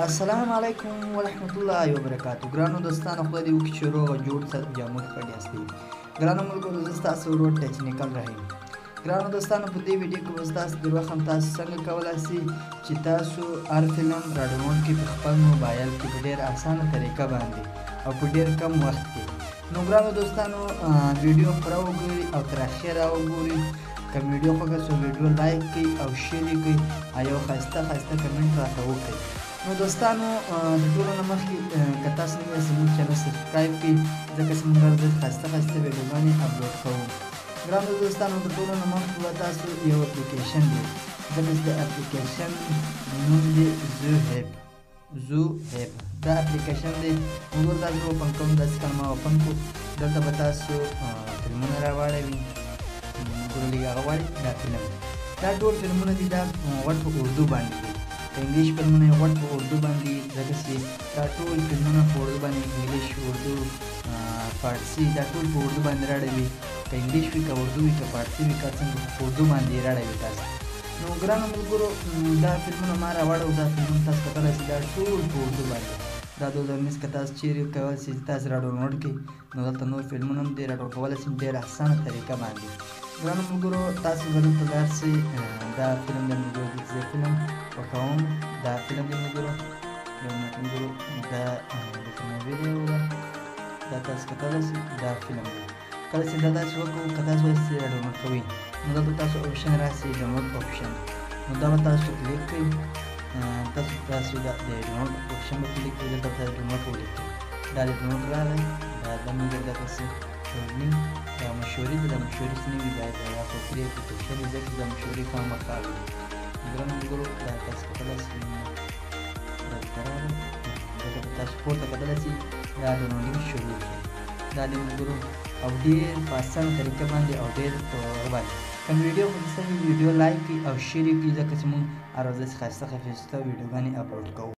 السلام علیکم ورحمت الله وبرکاتو. ګرانو دوستانو، خدای دې وکړي چې روغ او جوړ سر جامو کې پټ یاستئ. ګرانو ملګرو، زه ستاسو ورور ټیکنیکل رحیم. ګرانو دوستانو، په دې ویډیو کې به ستاسو د وخت تاسو څنګه کولی شئ چې تاسو هر فلم راډاونلوډ کړئ په خپل موبایل کې په ډېر اسانه طریقه باندې او په ډېر کم وخت کې. نو ګرانو دوستانو، ویډیو پوره وګورئ او تر اخره وګورئ. که ویډیو خوښه سو ویډیو لایک کړئ او شیر یې کړئ او یو ښایسته کمنټ راته وکړئ. نو دوستانو، د ټولو نه مخکې که تاسو نه یاست زموږ چینل سبسکرایب کړئ، ځکه چې موږ هر ورځ ښایسته ویډیوګانې اپلوډ کوو. ګرانو دوستانو، د ټولو نه مخکې به تاسو یو اپلیکیشن دی، ځکه چې د اپلیکیشن نوم دی زو هیپ. دا اپلیکیشن دی، موږ تاسو اوپن کوم، داسې کلمه اوپن کړو. دلته به تاسو فلمونه راواړوي، ګورئ هغه غواړي دا فلم. دا ټول فلمونه دي، دا غټ په اردو باندې دي. که انګلیش فلمونه یې غټ په اردو باندې، ځکه چې دا ټول فلمونه په اردو باندې، انګلیش، اردو، فارسي، دا ټول په اردو باندې راړوي. که انګلیش وي، که اردو وي، که فارسي وي، که څنګه په اردو باندې یې راړوي تاسو. نو ګرانو ملګرو، دا فلمونه ما راوړو، دا فلمونه تاسو کتلی شئ، دا ټول په اردو باندې. دا 2019 که تاسو چیرې کولی شئ تاسو راډاونلوډ کړئ، نو دلته نور فلمونه هم دی راډاونلوډ کولی شئ ډېر اسانه طریقه باندې. ګرانو ملګرو، تاسو به دلته لاړ شئ. دا فلم دی ملګرو، زه فلم خوښوم. دا فلم دی ملګرو، یو منټ ملګرو، دا ویډیو ده، دا تاسو کتلی شئ. دا فلم دی. کله چې دا تاسو وکړو، که تاسو یې راډاونلوډ کوئ، نو دلته تاسو اپشن راشي، ډاونلوډ اپشن. نو دا به تاسو کلیک کړئ. تاسو دا د ډاونلوډ اپشن به کلیک کړئ، دلته تاسو ډاونلوډ ولیکئ. دا د ډاونلوډ راغی. دا ملګرو دغسې ټولني دا مشهوري ده. دا مشهوري چې نه وي باید یا خو پرې اپلیکیشن وي، ځکه چې دا مشهوري خامخا وي. ګرانو ملګرو، دا تاسو کتلی شئ، دلته راغی. دلته به تاسو پورته کتلی شئ، دا ډاونلوډینګ شروع شو. دا دی ملګرو، او ډېر په اسانه طریقه باندې او ډېر په هغه باندې. که ویډیو خوښه شوې ویډیو لایک کړئ او شیر یې کړئ، ځکه چې موږ هره ورځ ښایسته ویډیوګانې اپلوډ کوو.